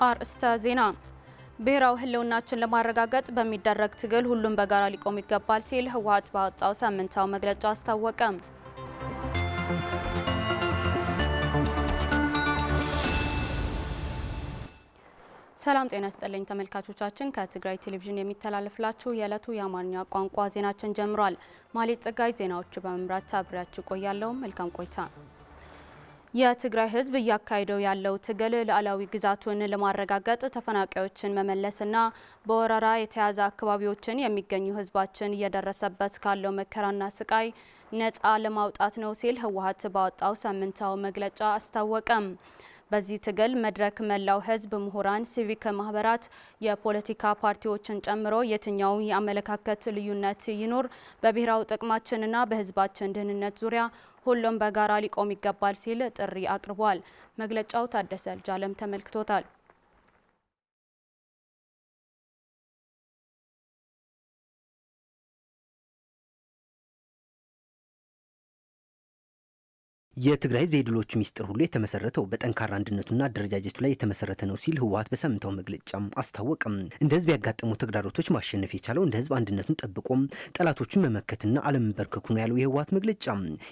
አርእስተ ዜና ብሔራዊ ህልውናችን ለማረጋገጥ በሚደረግ ትግል ሁሉም በጋራ ሊቆም ይገባል ሲል ህወሓት ባወጣው ሳምንታዊ መግለጫ አስታወቀ። ሰላም ጤና ይስጥልኝ ተመልካቾቻችን፣ ከትግራይ ቴሌቪዥን የሚተላለፍላችሁ የዕለቱ የአማርኛ ቋንቋ ዜናችን ጀምሯል። ማሌት ጸጋይ ዜናዎቹ በመምራት አብሬያችሁ ቆያለሁ። መልካም ቆይታ። የትግራይ ህዝብ እያካሄደው ያለው ትግል ሉዓላዊ ግዛቱን ለማረጋገጥ ተፈናቃዮችን መመለስና በወረራ የተያዘ አካባቢዎችን የሚገኙ ህዝባችን እየደረሰበት ካለው መከራና ስቃይ ነፃ ለማውጣት ነው ሲል ህወሓት ባወጣው ሳምንታዊ መግለጫ አስታወቀም። በዚህ ትግል መድረክ መላው ህዝብ፣ ምሁራን፣ ሲቪክ ማህበራት፣ የፖለቲካ ፓርቲዎችን ጨምሮ የትኛው የአመለካከት ልዩነት ይኖር በብሔራዊ ጥቅማችንና በህዝባችን ደህንነት ዙሪያ ሁሉም በጋራ ሊቆም ይገባል ሲል ጥሪ አቅርቧል። መግለጫው ታደሰ ልጃለም ተመልክቶታል። የትግራይ ህዝብ የድሎቹ ሚስጥር ሁሉ የተመሰረተው በጠንካራ አንድነቱና አደረጃጀቱ ላይ የተመሰረተ ነው ሲል ህወሓት በሳምንታዊ መግለጫም አስታወቀም። እንደ ህዝብ ያጋጠሙ ተግዳሮቶች ማሸነፍ የቻለው እንደ ህዝብ አንድነቱን ጠብቆም ጠላቶችን መመከትና አለመንበርከኩ ነው ያለው የህወሓት መግለጫ።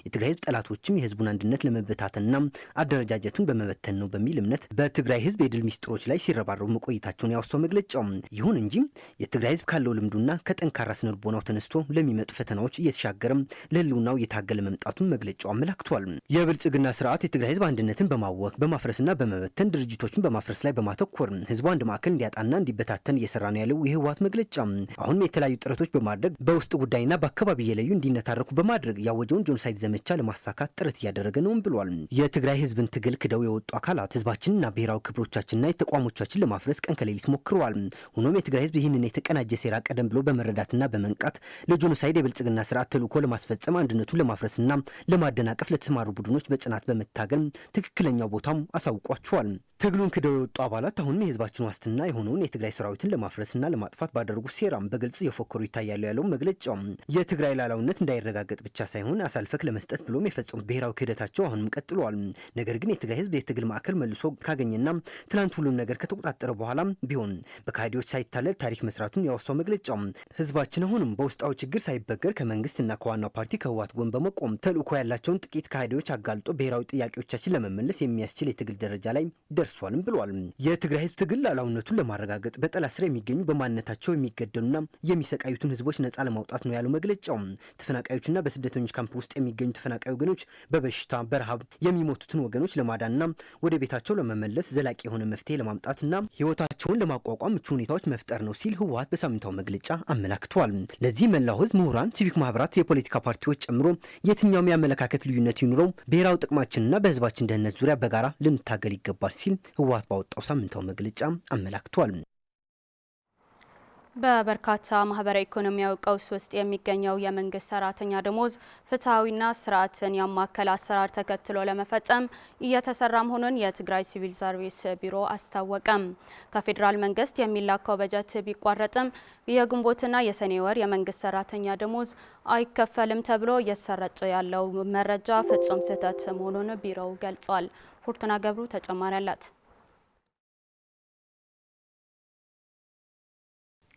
የትግራይ ህዝብ ጠላቶችም የህዝቡን አንድነት ለመበታተንና አደረጃጀቱን በመበተን ነው በሚል እምነት በትግራይ ህዝብ የድል ሚስጥሮች ላይ ሲረባረቡ መቆየታቸውን ያወሳው መግለጫው፣ ይሁን እንጂ የትግራይ ህዝብ ካለው ልምዱና ከጠንካራ ስነልቦናው ተነስቶ ለሚመጡ ፈተናዎች እየተሻገረም ለህልውናው እየታገለ መምጣቱን መግለጫው አመላክቷል። የብልጽግና ስርዓት የትግራይ ህዝብ አንድነትን በማወክ በማፍረስና በመበተን ድርጅቶችን በማፍረስ ላይ በማተኮር ህዝቡ አንድ ማዕከል እንዲያጣና እንዲበታተን እየሰራ ነው ያለው የህወሓት መግለጫ፣ አሁንም የተለያዩ ጥረቶች በማድረግ በውስጥ ጉዳይና በአካባቢ የለዩ እንዲነታረኩ በማድረግ ያወጀውን ጄኖሳይድ ዘመቻ ለማሳካት ጥረት እያደረገ ነውም ብሏል። የትግራይ ህዝብን ትግል ክደው የወጡ አካላት ህዝባችንና ብሔራዊ ክብሮቻችንና የተቋሞቻችን ለማፍረስ ቀን ከሌሊት ሞክረዋል። ሆኖም የትግራይ ህዝብ ይህንን የተቀናጀ ሴራ ቀደም ብሎ በመረዳትና በመንቃት ለጄኖሳይድ የብልጽግና ስርዓት ተልዕኮ ለማስፈጸም አንድነቱን ለማፍረስና ለማደናቀፍ ለተሰማሩ ቡድኖች በጽናት በመታገል ትክክለኛው ቦታም አሳውቋቸዋል። ትግሉን ክደው የወጡ አባላት አሁንም የህዝባችን ዋስትና የሆነውን የትግራይ ሰራዊትን ለማፍረስና ለማጥፋት ባደረጉት ሴራም በግልጽ የፎከሩ ይታያሉ ያለው መግለጫው፣ የትግራይ ሉዓላዊነት እንዳይረጋገጥ ብቻ ሳይሆን አሳልፈክ ለመስጠት ብሎም የፈጸሙት ብሔራዊ ክህደታቸው አሁንም ቀጥሏል። ነገር ግን የትግራይ ህዝብ የትግል ማዕከል መልሶ ካገኘና ትላንት ሁሉም ነገር ከተቆጣጠረ በኋላ ቢሆን በካዲዎች ሳይታለል ታሪክ መስራቱን ያወሳው መግለጫው፣ ህዝባችን አሁንም በውስጣዊ ችግር ሳይበገር ከመንግስትና ከዋናው ፓርቲ ከህወሓት ጎን በመቆም ተልዕኮ ያላቸውን ጥቂት ካዲዎች አጋልጦ ብሔራዊ ጥያቄዎቻችን ለመመለስ የሚያስችል የትግል ደረጃ ላይ ደርሷልም ብሏል። የትግራይ ህዝብ ትግል ሉዓላዊነቱን ለማረጋገጥ በጠላት ስር የሚገኙ በማንነታቸው የሚገደሉና የሚሰቃዩትን ህዝቦች ነፃ ለማውጣት ነው ያለው መግለጫው። ተፈናቃዮችና በስደተኞች ካምፕ ውስጥ የሚገኙ ተፈናቃይ ወገኖች በበሽታ በረሃብ የሚሞቱትን ወገኖች ለማዳንና ወደ ቤታቸው ለመመለስ ዘላቂ የሆነ መፍትሄ ለማምጣትና ህይወታቸውን ለማቋቋም ምቹ ሁኔታዎች መፍጠር ነው ሲል ህወሓት በሳምንታዊ መግለጫ አመላክቷል። ለዚህ መላው ህዝብ፣ ምሁራን፣ ሲቪክ ማህበራት፣ የፖለቲካ ፓርቲዎች ጨምሮ የትኛውም የአመለካከት ልዩነት ይኑረው ብሔራዊ ጥቅማችንና በህዝባችን ደህንነት ዙሪያ በጋራ ልንታገል ይገባል ሲል ህወሓት ባወጣው ሳምንታዊ መግለጫ አመላክቷል። በበርካታ ማህበራዊ ኢኮኖሚያዊ ቀውስ ውስጥ የሚገኘው የመንግስት ሰራተኛ ደሞዝ ፍትሐዊና ስርዓትን ያማከለ አሰራር ተከትሎ ለመፈጸም እየተሰራ መሆኑን የትግራይ ሲቪል ሰርቪስ ቢሮ አስታወቀም። ከፌዴራል መንግስት የሚላከው በጀት ቢቋረጥም የግንቦትና የሰኔ ወር የመንግስት ሰራተኛ ደሞዝ አይከፈልም ተብሎ እየተሰራጨ ያለው መረጃ ፍጹም ስህተት መሆኑን ቢሮው ገልጿል። ፎርቱና ገብሩ ተጨማሪ አላት።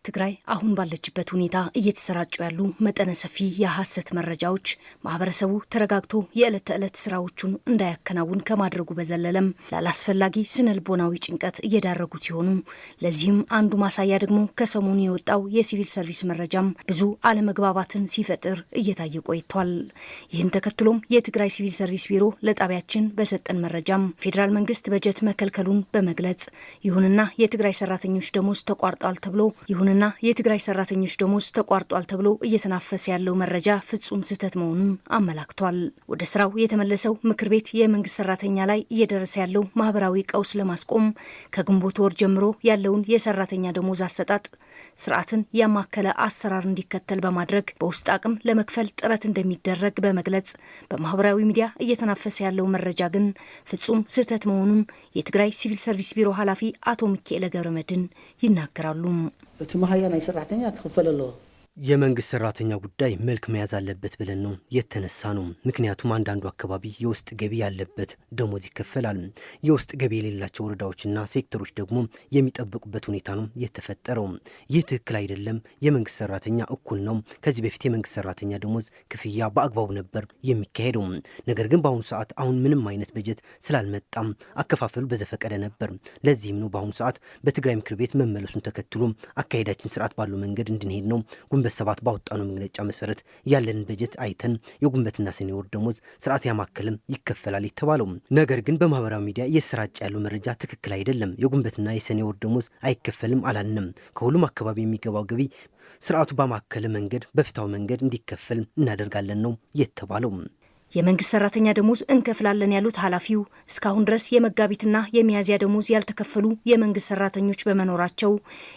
ትግራይ አሁን ባለችበት ሁኔታ እየተሰራጩ ያሉ መጠነ ሰፊ የሐሰት መረጃዎች ማህበረሰቡ ተረጋግቶ የዕለት ተዕለት ስራዎቹን እንዳያከናውን ከማድረጉ በዘለለም ላላስፈላጊ ስነልቦናዊ ጭንቀት እየዳረጉት ሲሆኑ፣ ለዚህም አንዱ ማሳያ ደግሞ ከሰሞኑ የወጣው የሲቪል ሰርቪስ መረጃም ብዙ አለመግባባትን ሲፈጥር እየታየ ቆይቷል። ይህን ተከትሎም የትግራይ ሲቪል ሰርቪስ ቢሮ ለጣቢያችን በሰጠን መረጃም ፌዴራል መንግስት በጀት መከልከሉን በመግለጽ ይሁንና የትግራይ ሰራተኞች ደሞዝ ተቋርጧል ተብሎ እየተናፈሰ ያለው መረጃ ፍጹም ስህተት መሆኑን አመላክቷል። ወደ ስራው የተመለሰው ምክር ቤት የመንግስት ሰራተኛ ላይ እየደረሰ ያለው ማህበራዊ ቀውስ ለማስቆም ከግንቦት ወር ጀምሮ ያለውን የሰራተኛ ደሞዝ አሰጣጥ ስርዓትን ያማከለ አሰራር እንዲከተል በማድረግ በውስጥ አቅም ለመክፈል ጥረት እንደሚደረግ በመግለጽ በማህበራዊ ሚዲያ እየተናፈሰ ያለው መረጃ ግን ፍጹም ስህተት መሆኑን የትግራይ ሲቪል ሰርቪስ ቢሮ ኃላፊ አቶ ሚካኤል ገብረመድህን ይናገራሉ። እቲ መሃያ ናይ ሰራሕተኛ ክፍል ኣሎ የመንግስት ሰራተኛ ጉዳይ መልክ መያዝ አለበት ብለን ነው የተነሳ ነው። ምክንያቱም አንዳንዱ አካባቢ የውስጥ ገቢ ያለበት ደሞዝ ይከፈላል። የውስጥ ገቢ የሌላቸው ወረዳዎችና ሴክተሮች ደግሞ የሚጠብቁበት ሁኔታ ነው የተፈጠረው። ይህ ትክክል አይደለም። የመንግስት ሰራተኛ እኩል ነው። ከዚህ በፊት የመንግስት ሰራተኛ ደሞዝ ክፍያ በአግባቡ ነበር የሚካሄደው። ነገር ግን በአሁኑ ሰዓት አሁን ምንም አይነት በጀት ስላልመጣም አከፋፈሉ በዘፈቀደ ነበር። ለዚህም ነው በአሁኑ ሰዓት በትግራይ ምክር ቤት መመለሱን ተከትሎ አካሄዳችን ስርዓት ባለው መንገድ እንድንሄድ ነው ሰባት ባወጣነው መግለጫ መሰረት ያለን በጀት አይተን የጉንበትና ሰኔ ወር ደሞዝ ስርዓት ያማከለም ይከፈላል የተባለው። ነገር ግን በማህበራዊ ሚዲያ እየተሰራጨ ያለው መረጃ ትክክል አይደለም። የጉንበትና የሰኔ ወር ደሞዝ አይከፈልም አላልንም። ከሁሉም አካባቢ የሚገባው ገቢ ስርዓቱ ባማከለ መንገድ በፍትሃዊ መንገድ እንዲከፈል እናደርጋለን ነው የተባለው። የመንግስት ሰራተኛ ደሞዝ እንከፍላለን ያሉት ኃላፊው እስካሁን ድረስ የመጋቢትና የሚያዝያ ደሞዝ ያልተከፈሉ የመንግስት ሰራተኞች በመኖራቸው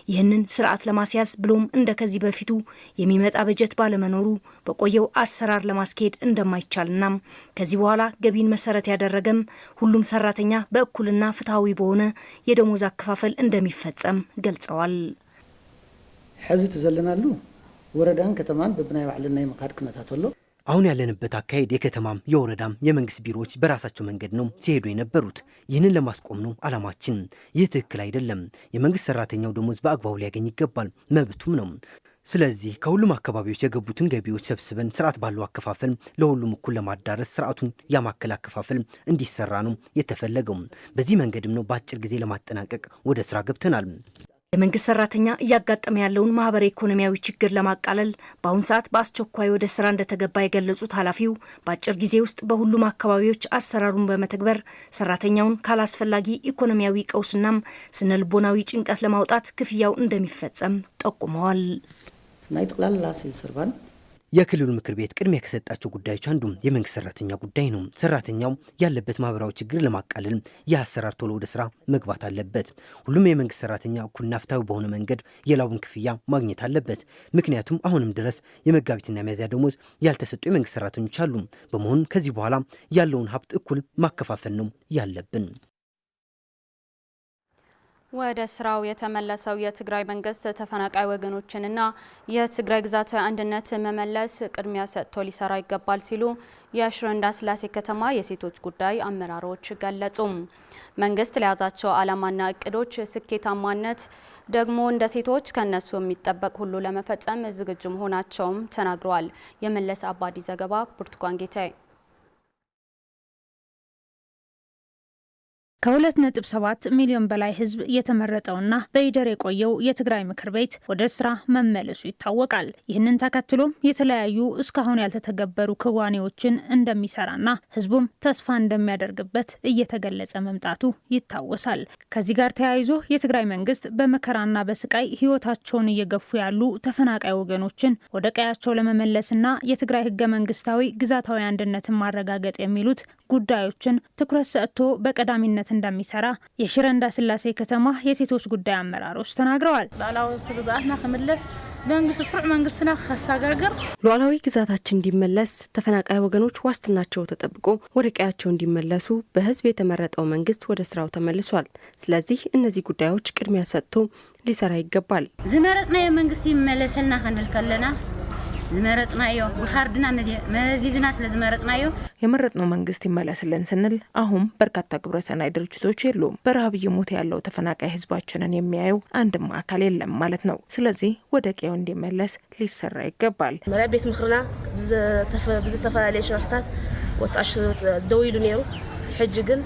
ይህንን ስርዓት ለማስያዝ ብሎም እንደከዚህ በፊቱ የሚመጣ በጀት ባለመኖሩ በቆየው አሰራር ለማስኬድ እንደማይቻልና ከዚህ በኋላ ገቢን መሰረት ያደረገም ሁሉም ሰራተኛ በእኩልና ፍትሃዊ በሆነ የደሞዝ አከፋፈል እንደሚፈጸም ገልጸዋል። ሕዚ ተዘለናሉ ወረዳን ከተማን በብናይ ባዕልና የመካድ ክነታተሎ አሁን ያለንበት አካሄድ የከተማም የወረዳም የመንግስት ቢሮዎች በራሳቸው መንገድ ነው ሲሄዱ የነበሩት። ይህንን ለማስቆም ነው አላማችን። ይህ ትክክል አይደለም። የመንግስት ሰራተኛው ደሞዝ በአግባቡ ሊያገኝ ይገባል፣ መብቱም ነው። ስለዚህ ከሁሉም አካባቢዎች የገቡትን ገቢዎች ሰብስበን ስርዓት ባለው አከፋፈል ለሁሉም እኩል ለማዳረስ ስርዓቱን ያማከለ አከፋፈል እንዲሰራ ነው የተፈለገው። በዚህ መንገድም ነው በአጭር ጊዜ ለማጠናቀቅ ወደ ስራ ገብተናል። የመንግስት ሰራተኛ እያጋጠመ ያለውን ማህበራዊ ኢኮኖሚያዊ ችግር ለማቃለል በአሁኑ ሰዓት በአስቸኳይ ወደ ስራ እንደተገባ የገለጹት ኃላፊው በአጭር ጊዜ ውስጥ በሁሉም አካባቢዎች አሰራሩን በመተግበር ሰራተኛውን ካላስፈላጊ ኢኮኖሚያዊ ቀውስናም ስነልቦናዊ ጭንቀት ለማውጣት ክፍያው እንደሚፈጸም ጠቁመዋል። ናይ ጠቅላላ ሰርባን የክልሉ ምክር ቤት ቅድሚያ ከሰጣቸው ጉዳዮች አንዱ የመንግስት ሰራተኛ ጉዳይ ነው። ሰራተኛው ያለበት ማህበራዊ ችግር ለማቃለል የአሰራር ቶሎ ወደ ስራ መግባት አለበት። ሁሉም የመንግስት ሰራተኛ እኩልና ፍትሃዊ በሆነ መንገድ የላቡን ክፍያ ማግኘት አለበት። ምክንያቱም አሁንም ድረስ የመጋቢትና ሚያዝያ ደሞዝ ያልተሰጡ የመንግስት ሰራተኞች አሉ። በመሆኑ ከዚህ በኋላ ያለውን ሀብት እኩል ማከፋፈል ነው ያለብን። ወደ ስራው የተመለሰው የትግራይ መንግስት ተፈናቃይ ወገኖችንና የትግራይ ግዛት አንድነት መመለስ ቅድሚያ ሰጥቶ ሊሰራ ይገባል ሲሉ የሽረ እንዳስላሴ ከተማ የሴቶች ጉዳይ አመራሮች ገለጹ። መንግስት ለያዛቸው ዓላማና እቅዶች ስኬታማነት ደግሞ እንደ ሴቶች ከነሱ የሚጠበቅ ሁሉ ለመፈጸም ዝግጁ መሆናቸውም ተናግረዋል። የመለስ አባዲ ዘገባ ብርቱካን ጌታዬ። ከ2.7 ሚሊዮን በላይ ህዝብ የተመረጠውና በይደር የቆየው የትግራይ ምክር ቤት ወደ ስራ መመለሱ ይታወቃል። ይህንን ተከትሎም የተለያዩ እስካሁን ያልተተገበሩ ክዋኔዎችን እንደሚሰራና ህዝቡም ተስፋ እንደሚያደርግበት እየተገለጸ መምጣቱ ይታወሳል። ከዚህ ጋር ተያይዞ የትግራይ መንግስት በመከራና በስቃይ ህይወታቸውን እየገፉ ያሉ ተፈናቃይ ወገኖችን ወደ ቀያቸው ለመመለስና የትግራይ ህገ መንግስታዊ ግዛታዊ አንድነትን ማረጋገጥ የሚሉት ጉዳዮችን ትኩረት ሰጥቶ በቀዳሚነት እንደሚሰራ የሽረ እንዳስላሴ ከተማ የሴቶች ጉዳይ አመራሮች ተናግረዋል። ሉዓላዊ ግዛታችንና ከመለስ መንግስት ስሩዕ መንግስትና ከሳጋገር ሉዓላዊ ግዛታችን እንዲመለስ ተፈናቃይ ወገኖች ዋስትናቸው ተጠብቆ ወደ ቀያቸው እንዲመለሱ በህዝብ የተመረጠው መንግስት ወደ ስራው ተመልሷል። ስለዚህ እነዚህ ጉዳዮች ቅድሚያ ሰጥቶ ሊሰራ ይገባል። ዝመረጽናዮ መንግስት ይመለስልና ከንል ከለና ዝመረጽናዮ በካርድና መዚዝና ስለዝመረጽናዮ የመረጥነው መንግስት ይመለስልን ስንል አሁን በርካታ ግብረሰናይ ድርጅቶች የሉም። በረሃብ እየሞተ ያለው ተፈናቃይ ህዝባችንን የሚያየው አንድም አካል የለም ማለት ነው። ስለዚህ ወደ ቀዬው እንዲመለስ ሊሰራ ይገባል። ቤት ምክርና ብዝተፈላለየ ሽራሕታት ወጣሽ ደው ይሉ ነይሩ ሕጂ ግን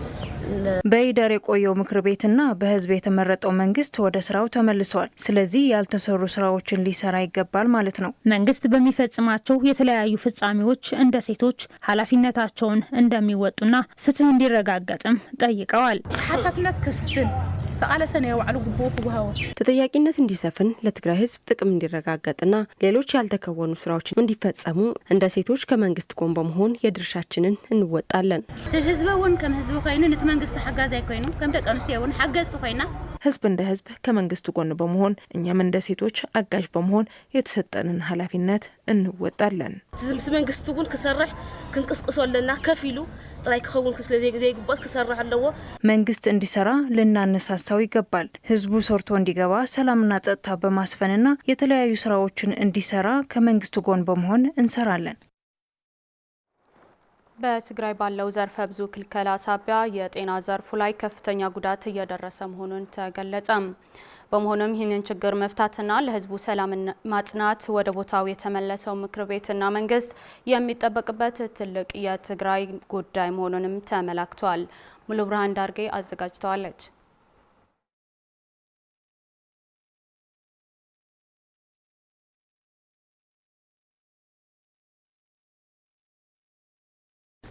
በይደር የቆየው ምክር ቤትና በህዝብ የተመረጠው መንግስት ወደ ስራው ተመልሰዋል። ስለዚህ ያልተሰሩ ስራዎችን ሊሰራ ይገባል ማለት ነው። መንግስት በሚፈጽማቸው የተለያዩ ፍጻሜዎች እንደ ሴቶች ኃላፊነታቸውን እንደሚወጡና ፍትህ እንዲረጋገጥም ጠይቀዋል። ሓታትነት ከስፍን ዝተቃለሰነ የዋዕሉ ጉቦ ክውሃው ተጠያቂነት እንዲሰፍን ለትግራይ ህዝብ ጥቅም እንዲረጋገጥና ሌሎች ያልተከወኑ ስራዎችን እንዲፈጸሙ እንደ ሴቶች ከመንግስት ጎን በመሆን የድርሻችንን እንወጣለን። ህዝበውን ከም ህዝብ ኮይኑ ንት መንግስት ሓጋዝ አይኮይኑ ከም ደቂ አንስትዮ ሓገዝቲ ኮይና ህዝብ እንደ ህዝብ ከመንግስቱ ጎን በመሆን እኛም እንደ ሴቶች አጋዥ በመሆን የተሰጠንን ኃላፊነት እንወጣለን። ትዝምት መንግስቱ ግን ከሰራህ ክንቅስቅሶለና ከፊሉ ጥራይ ከኸውን ስለዚህ ይግባስ ከሰራህ አለዎ መንግስት እንዲሰራ ልናነሳሳው ይገባል። ህዝቡ ሰርቶ እንዲገባ ሰላምና ጸጥታ በማስፈንና የተለያዩ ስራዎችን እንዲሰራ ከመንግስቱ ጎን በመሆን እንሰራለን። በትግራይ ባለው ዘርፈ ብዙ ክልከላ ሳቢያ የጤና ዘርፉ ላይ ከፍተኛ ጉዳት እየደረሰ መሆኑን ተገለጸ። በመሆኑም ይህንን ችግር መፍታትና ለህዝቡ ሰላም ማጽናት ወደ ቦታው የተመለሰው ምክር ቤትና መንግስት የሚጠበቅበት ትልቅ የትግራይ ጉዳይ መሆኑንም ተመላክቷል። ሙሉ ብርሃን ዳርጌ አዘጋጅተዋለች።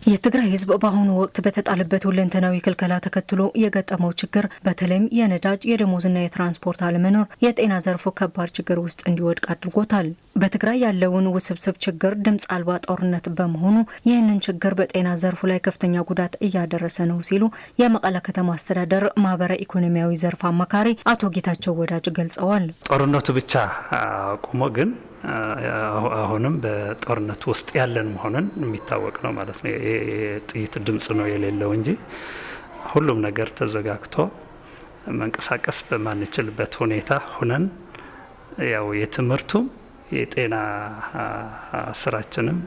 የትግራይ ህዝብ በአሁኑ ወቅት በተጣለበት ሁለንተናዊ ክልከላ ተከትሎ የገጠመው ችግር በተለይም የነዳጅ የደሞዝና የትራንስፖርት አለመኖር የጤና ዘርፉ ከባድ ችግር ውስጥ እንዲወድቅ አድርጎታል። በትግራይ ያለውን ውስብስብ ችግር ድምፅ አልባ ጦርነት በመሆኑ ይህንን ችግር በጤና ዘርፉ ላይ ከፍተኛ ጉዳት እያደረሰ ነው ሲሉ የመቀለ ከተማ አስተዳደር ማህበራዊ ኢኮኖሚያዊ ዘርፍ አማካሪ አቶ ጌታቸው ወዳጅ ገልጸዋል። ጦርነቱ ብቻ ቆሞ ግን አሁንም በጦርነት ውስጥ ያለን መሆኑን የሚታወቅ ነው ማለት ነው። የጥይት ድምጽ ነው የሌለው እንጂ ሁሉም ነገር ተዘጋግቶ መንቀሳቀስ በማንችልበት ሁኔታ ሆነን ያው የትምህርቱም የጤና ስራችንም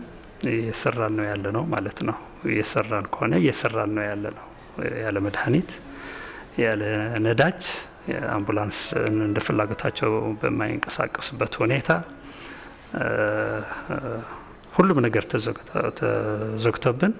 እየሰራን ነው ያለ ነው ማለት ነው። እየሰራን ከሆነ እየሰራን ነው ያለ ነው። ያለ መድኃኒት ያለ ነዳጅ አምቡላንስ እንደ ፍላጎታቸው በማይንቀሳቀስበት ሁኔታ ሁሉም ነገር ተዘግቶብን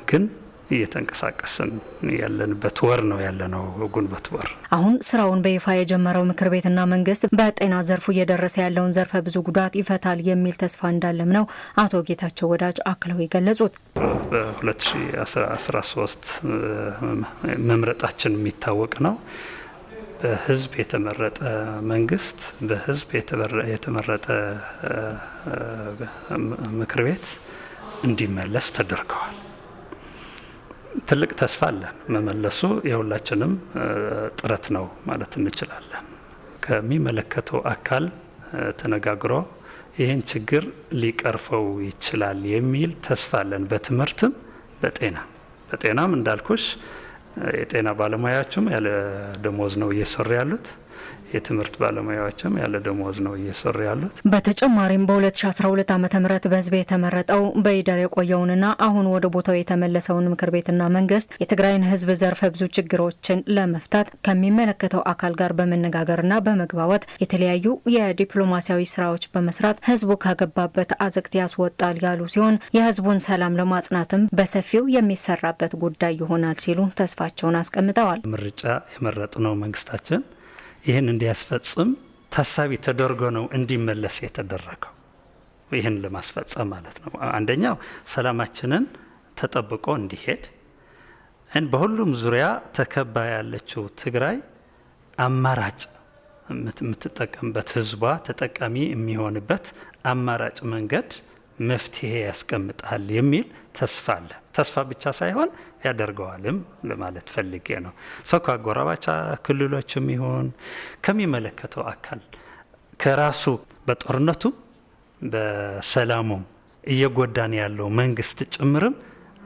ግን እየተንቀሳቀስን ያለንበት ወር ነው ያለነው ግንቦት ወር። አሁን ስራውን በይፋ የጀመረው ምክር ቤትና መንግስት በጤና ዘርፉ እየደረሰ ያለውን ዘርፈ ብዙ ጉዳት ይፈታል የሚል ተስፋ እንዳለም ነው አቶ ጌታቸው ወዳጅ አክለው የገለጹት። በ2013 መምረጣችን የሚታወቅ ነው። በህዝብ የተመረጠ መንግስት በህዝብ የተመረጠ ምክር ቤት እንዲመለስ ተደርገዋል። ትልቅ ተስፋ አለን። መመለሱ የሁላችንም ጥረት ነው ማለት እንችላለን። ከሚመለከተው አካል ተነጋግሮ ይህን ችግር ሊቀርፈው ይችላል የሚል ተስፋ አለን። በትምህርትም በጤናም እንዳልኩሽ የጤና ባለሙያዎችም ያለ ደሞዝ ነው እየሰሩ ያሉት። የትምህርት ባለሙያዎችም ያለ ደሞዝ ነው እየሰሩ ያሉት። በተጨማሪም በ2012 ዓ.ም በህዝብ የተመረጠው በይደር የቆየውንና አሁን ወደ ቦታው የተመለሰውን ምክር ቤትና መንግስት የትግራይን ህዝብ ዘርፈ ብዙ ችግሮችን ለመፍታት ከሚመለከተው አካል ጋር በመነጋገርና በመግባባት የተለያዩ የዲፕሎማሲያዊ ስራዎች በመስራት ህዝቡ ካገባበት አዘቅት ያስወጣል ያሉ ሲሆን የህዝቡን ሰላም ለማጽናትም በሰፊው የሚሰራበት ጉዳይ ይሆናል ሲሉ ተስፋቸውን አስቀምጠዋል። ምርጫ የመረጥነው መንግስታችን ይህን እንዲያስፈጽም ታሳቢ ተደርጎ ነው እንዲመለስ የተደረገው። ይህን ለማስፈጸም ማለት ነው። አንደኛው ሰላማችንን ተጠብቆ እንዲሄድ በሁሉም ዙሪያ ተከባ ያለችው ትግራይ አማራጭ የምትጠቀምበት ህዝቧ ተጠቃሚ የሚሆንበት አማራጭ መንገድ መፍትሄ ያስቀምጣል የሚል ተስፋ አለ። ተስፋ ብቻ ሳይሆን ያደርገዋልም ለማለት ፈልጌ ነው። ሰው ከአጎራባች ክልሎችም ይሁን ከሚመለከተው አካል ከራሱ በጦርነቱ በሰላሙም እየጎዳን ያለው መንግስት ጭምርም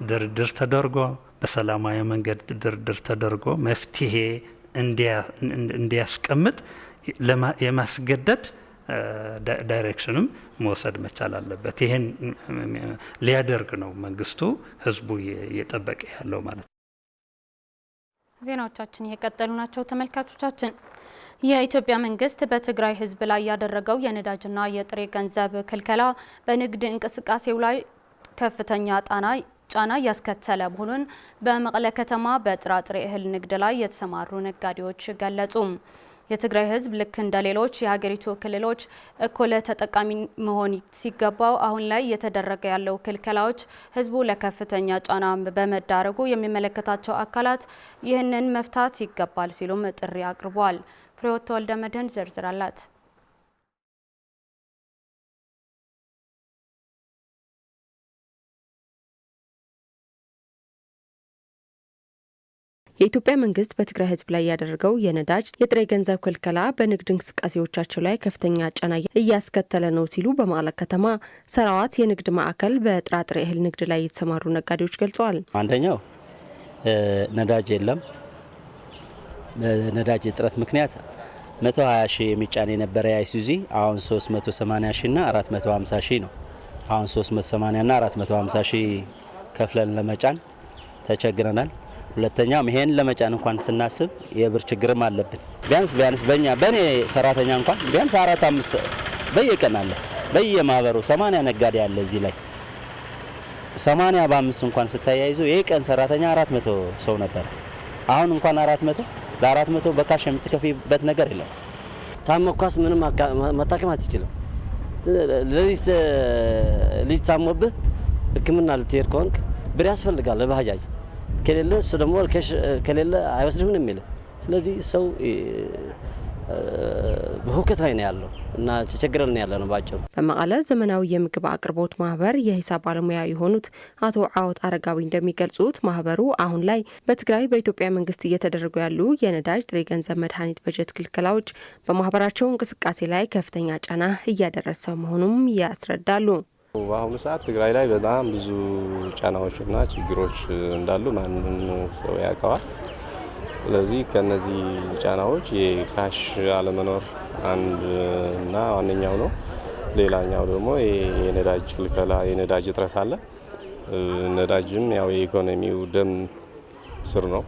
ድርድር ተደርጎ በሰላማዊ መንገድ ድርድር ተደርጎ መፍትሄ እንዲያስቀምጥ የማስገደድ ዳይሬክሽንም መውሰድ መቻል አለበት። ይሄን ሊያደርግ ነው መንግስቱ ህዝቡ እየጠበቀ ያለው ማለት ነው። ዜናዎቻችን እየቀጠሉ ናቸው ተመልካቾቻችን። የኢትዮጵያ መንግስት በትግራይ ህዝብ ላይ ያደረገው የነዳጅና የጥሬ ገንዘብ ክልከላ በንግድ እንቅስቃሴው ላይ ከፍተኛ ጫና እያስከተለ መሆኑን በመቀለ ከተማ በጥራጥሬ እህል ንግድ ላይ የተሰማሩ ነጋዴዎች ገለጹ። የትግራይ ህዝብ ልክ እንደ ሌሎች የሀገሪቱ ክልሎች እኩል ተጠቃሚ መሆን ሲገባው አሁን ላይ እየተደረገ ያለው ክልከላዎች ህዝቡ ለከፍተኛ ጫና በመዳረጉ የሚመለከታቸው አካላት ይህንን መፍታት ይገባል ሲሉም ጥሪ አቅርበዋል። ፍሬወት ወልደ መድህን ዝርዝር አላት። የኢትዮጵያ መንግስት በትግራይ ህዝብ ላይ ያደረገው የነዳጅ የጥሬ ገንዘብ ክልከላ በንግድ እንቅስቃሴዎቻቸው ላይ ከፍተኛ ጫና እያስከተለ ነው ሲሉ በመቀለ ከተማ ሰራዋት የንግድ ማዕከል በጥራጥሬ እህል ንግድ ላይ የተሰማሩ ነጋዴዎች ገልጸዋል። አንደኛው ነዳጅ የለም። በነዳጅ እጥረት ምክንያት 120 ሺህ የሚጫን የነበረ አይሱዚ አሁን 380 ሺህ እና 450 ሺህ ነው። አሁን 380 እና 450 ሺህ ከፍለን ለመጫን ተቸግረናል። ሁለተኛው ይሄን ለመጫን እንኳን ስናስብ የብር ችግርም አለብን። ቢያንስ በኔ ሰራተኛ እንኳን ቢያንስ 4-5 በየቀን አለ። በየማህበሩ 80 ነጋዴ አለ እዚህ ላይ 80 በ5 እንኳን ስታያይዞ የቀን ሰራተኛ 400 ሰው ነበር። አሁን እንኳን 400 ለ400 በካሽ የምትከፍይበት ነገር የለም። ታመኳስ ምንም መታከም አትችልም። ልጅ ታሞብህ ሕክምና ልትሄድ ከሆንክ ብር ያስፈልጋል ለባጃጅ ከሌለ እሱ ደግሞ ከሌለ አይወስድህም ነው የሚል። ስለዚህ ሰው በሁከት ላይ ነው ያለው እና ተቸግረን ያለ ነው ባጭሩ። በመቀለ ዘመናዊ የምግብ አቅርቦት ማህበር የሂሳብ ባለሙያ የሆኑት አቶ ዓወት አረጋዊ እንደሚገልጹት ማህበሩ አሁን ላይ በትግራይ በኢትዮጵያ መንግስት እየተደረጉ ያሉ የነዳጅ ጥሬ ገንዘብ መድኃኒት በጀት ክልከላዎች በማህበራቸው እንቅስቃሴ ላይ ከፍተኛ ጫና እያደረሰ መሆኑም ያስረዳሉ። በአሁኑ ሰዓት ትግራይ ላይ በጣም ብዙ ጫናዎችና ችግሮች እንዳሉ ማንም ሰው ያውቀዋል። ስለዚህ ከነዚህ ጫናዎች የካሽ አለመኖር አንድና ዋነኛው ነው። ሌላኛው ደግሞ የነዳጅ ክልከላ፣ የነዳጅ እጥረት አለ። ነዳጅም ያው የኢኮኖሚው ደም ስር ነው፣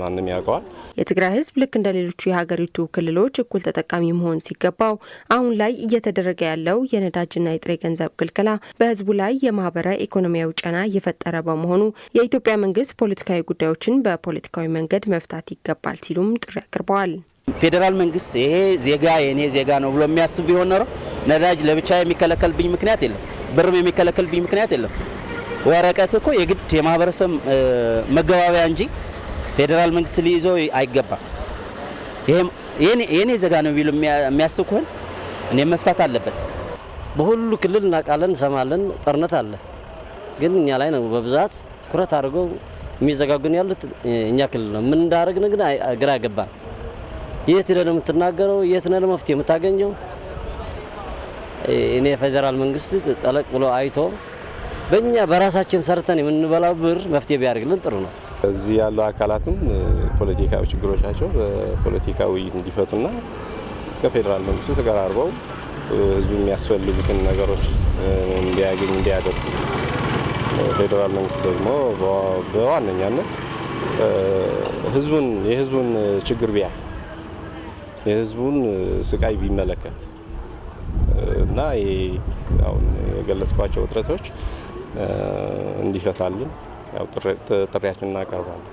ማንም ያውቀዋል። የትግራይ ህዝብ ልክ እንደ ሌሎቹ የሀገሪቱ ክልሎች እኩል ተጠቃሚ መሆን ሲገባው አሁን ላይ እየተደረገ ያለው የነዳጅና የጥሬ ገንዘብ ክልከላ በህዝቡ ላይ የማህበራዊ ኢኮኖሚያዊ ጫና እየፈጠረ በመሆኑ የኢትዮጵያ መንግስት ፖለቲካዊ ጉዳዮችን በፖለቲካዊ መንገድ መፍታት ይገባል ሲሉም ጥሪ አቅርበዋል። ፌዴራል መንግስት ይሄ ዜጋ የኔ ዜጋ ነው ብሎ የሚያስብ ቢሆን ኖሮ ነዳጅ ለብቻ የሚከለከልብኝ ምክንያት የለም፣ ብርም የሚከለከልብኝ ምክንያት የለም። ወረቀት እኮ የግድ የማህበረሰብ መገባቢያ እንጂ ፌዴራል መንግስት ሊይዞ አይገባም። የኔ ዜጋ ነው ቢሉ የሚያስብ ከሆነ እኔ መፍታት አለበት። በሁሉ ክልል እናውቃለን፣ እንሰማለን፣ ጦርነት አለ። ግን እኛ ላይ ነው በብዛት ትኩረት አድርገው የሚዘጋጉን ያሉት እኛ ክልል ነው። ምን እንዳደረግን ግን ግራ ገባን። የት ሄደህ ነው የምትናገረው? የት ነው መፍትሄ የምታገኘው? እኔ ፌዴራል መንግስት ጠለቅ ብሎ አይቶ በእኛ በራሳችን ሰርተን የምንበላው ብር መፍትሄ ቢያደርግልን ጥሩ ነው። እዚህ ያሉ አካላትም ፖለቲካዊ ችግሮቻቸው በፖለቲካዊ እንዲፈቱና ከፌዴራል መንግስቱ ተቀራርበው ህዝቡ የሚያስፈልጉትን ነገሮች እንዲያደርጉ፣ ፌዴራል መንግስት ደግሞ በዋነኛነት የህዝቡን ችግር ቢያይ፣ የህዝቡን ስቃይ ቢመለከት እና አሁን የገለጽኳቸው ውጥረቶች እንዲፈታልን ያው ጥሪያችንን እናቀርባለን።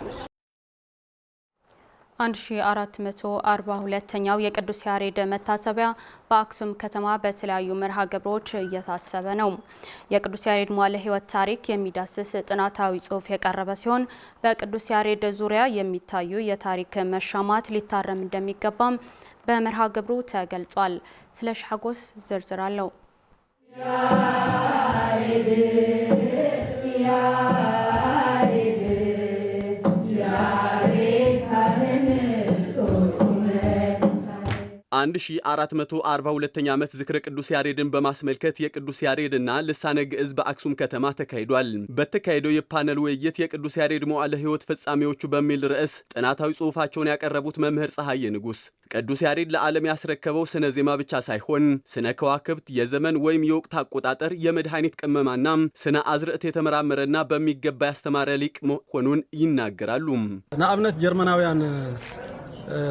1442ኛው የቅዱስ ያሬድ መታሰቢያ በአክሱም ከተማ በተለያዩ መርሃ ግብሮች እየታሰበ ነው። የቅዱስ ያሬድ መዋዕለ ሕይወት ታሪክ የሚዳስስ ጥናታዊ ጽሑፍ የቀረበ ሲሆን በቅዱስ ያሬድ ዙሪያ የሚታዩ የታሪክ መሻማት ሊታረም እንደሚገባም በመርሃ ግብሩ ተገልጿል። ስለሺ ሐጎስ ዝርዝር አለው። ያሬድ 1442ኛ ዓመት ዝክረ ቅዱስ ያሬድን በማስመልከት የቅዱስ ያሬድና ልሳነ ግዕዝ በአክሱም ከተማ ተካሂዷል። በተካሄደው የፓነል ውይይት የቅዱስ ያሬድ መዋዕለ ሕይወት ፍጻሜዎቹ በሚል ርዕስ ጥናታዊ ጽሑፋቸውን ያቀረቡት መምህር ፀሐዬ ንጉስ ቅዱስ ያሬድ ለዓለም ያስረከበው ስነ ዜማ ብቻ ሳይሆን ስነ ከዋክብት፣ የዘመን ወይም የወቅት አቆጣጠር፣ የመድኃኒት ቅመማና ስነ አዝርዕት የተመራመረና በሚገባ ያስተማረ ሊቅ መሆኑን ይናገራሉ። ንኣብነት ጀርመናውያን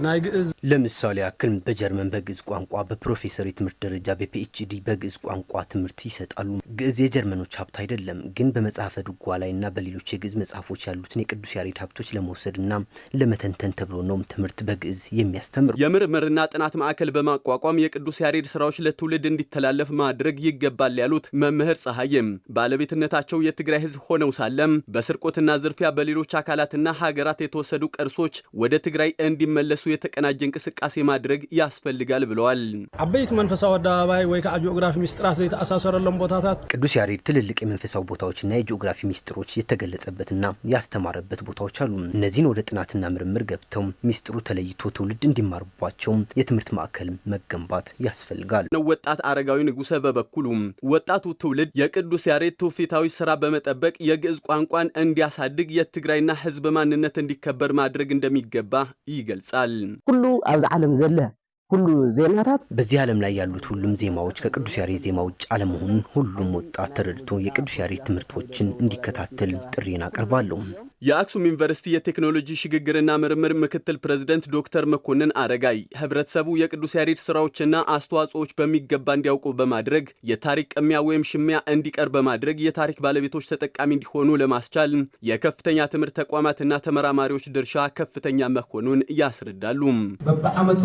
ናይ ግዕዝ ለምሳሌ ያክል በጀርመን በግዕዝ ቋንቋ በፕሮፌሰር የትምህርት ደረጃ በፒኤችዲ በግዕዝ ቋንቋ ትምህርት ይሰጣሉ። ግዕዝ የጀርመኖች ሀብት አይደለም፣ ግን በመጽሐፈ ድጓ ላይና በሌሎች የግዕዝ መጽሐፎች ያሉትን የቅዱስ ያሬድ ሀብቶች ለመውሰድና ለመተንተን ተብሎ ነው ትምህርት በግዕዝ የሚያስተምሩ። የምርምርና ጥናት ማዕከል በማቋቋም የቅዱስ ያሬድ ስራዎች ለትውልድ እንዲተላለፍ ማድረግ ይገባል ያሉት መምህር ፀሐይም ባለቤትነታቸው የትግራይ ሕዝብ ሆነው ሳለም በስርቆትና ዝርፊያ በሌሎች አካላትና ሀገራት የተወሰዱ ቅርሶች ወደ ትግራይ እንዲመለሱ እንዲመለሱ የተቀናጀ እንቅስቃሴ ማድረግ ያስፈልጋል ብለዋል። አበይት መንፈሳዊ አደባባይ ወይ ከጂኦግራፊ ሚስጥራት ዘይተአሳሰረለም ቦታታት ቅዱስ ያሬድ ትልልቅ የመንፈሳዊ ቦታዎችና የጂኦግራፊ ሚስጥሮች የተገለጸበትና ያስተማረበት ቦታዎች አሉ። እነዚህን ወደ ጥናትና ምርምር ገብተው ሚስጥሩ ተለይቶ ትውልድ እንዲማርባቸው የትምህርት ማዕከል መገንባት ያስፈልጋል። ወጣት አረጋዊ ንጉሰ በበኩሉ ወጣቱ ትውልድ የቅዱስ ያሬድ ትውፊታዊ ስራ በመጠበቅ የግዕዝ ቋንቋን እንዲያሳድግ የትግራይና ህዝብ ማንነት እንዲከበር ማድረግ እንደሚገባ ይገልጻል። ሁሉ አብዛ ዓለም ዘለ ሁሉ ዜማታት በዚህ ዓለም ላይ ያሉት ሁሉም ዜማዎች ከቅዱስ ያሬድ ዜማ ውጭ አለመሆኑን ሁሉም ወጣት ተረድቶ የቅዱስ ያሬድ ትምህርቶችን እንዲከታተል ጥሪን አቀርባለሁ። የአክሱም ዩኒቨርሲቲ የቴክኖሎጂ ሽግግርና ምርምር ምክትል ፕሬዝዳንት ዶክተር መኮንን አረጋይ ህብረተሰቡ የቅዱስ ያሬድ ስራዎችና አስተዋጽኦዎች በሚገባ እንዲያውቁ በማድረግ የታሪክ ቅሚያ ወይም ሽሚያ እንዲቀር በማድረግ የታሪክ ባለቤቶች ተጠቃሚ እንዲሆኑ ለማስቻል የከፍተኛ ትምህርት ተቋማትና ተመራማሪዎች ድርሻ ከፍተኛ መሆኑን ያስረዳሉ። በዓመቱ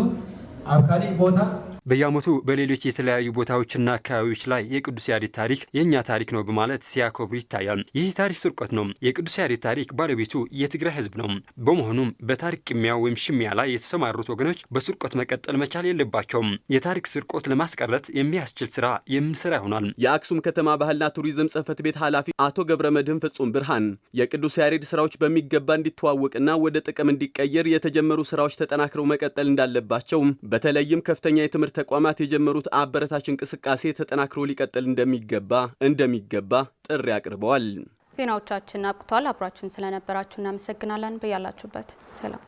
አብካሪ ቦታ በየዓመቱ በሌሎች የተለያዩ ቦታዎችና አካባቢዎች ላይ የቅዱስ ያሬድ ታሪክ የኛ ታሪክ ነው በማለት ሲያከብሩ ይታያል። ይህ ታሪክ ስርቆት ነው። የቅዱስ ያሬድ ታሪክ ባለቤቱ የትግራይ ህዝብ ነው። በመሆኑም በታሪክ ቅሚያ ወይም ሽሚያ ላይ የተሰማሩት ወገኖች በስርቆት መቀጠል መቻል የለባቸውም። የታሪክ ስርቆት ለማስቀረት የሚያስችል ስራ የምንሰራ ይሆናል። የአክሱም ከተማ ባህልና ቱሪዝም ጽሕፈት ቤት ኃላፊ አቶ ገብረ መድህን ፍጹም ብርሃን የቅዱስ ያሬድ ስራዎች በሚገባ እንዲተዋወቅና ወደ ጥቅም እንዲቀየር የተጀመሩ ስራዎች ተጠናክረው መቀጠል እንዳለባቸው በተለይም ከፍተኛ የትምህርት ተቋማት የጀመሩት አበረታች እንቅስቃሴ ተጠናክሮ ሊቀጥል እንደሚገባ ጥሪ አቅርበዋል። ዜናዎቻችን አብቅተዋል። አብራችሁን ስለነበራችሁ እናመሰግናለን። በያላችሁበት ሰላም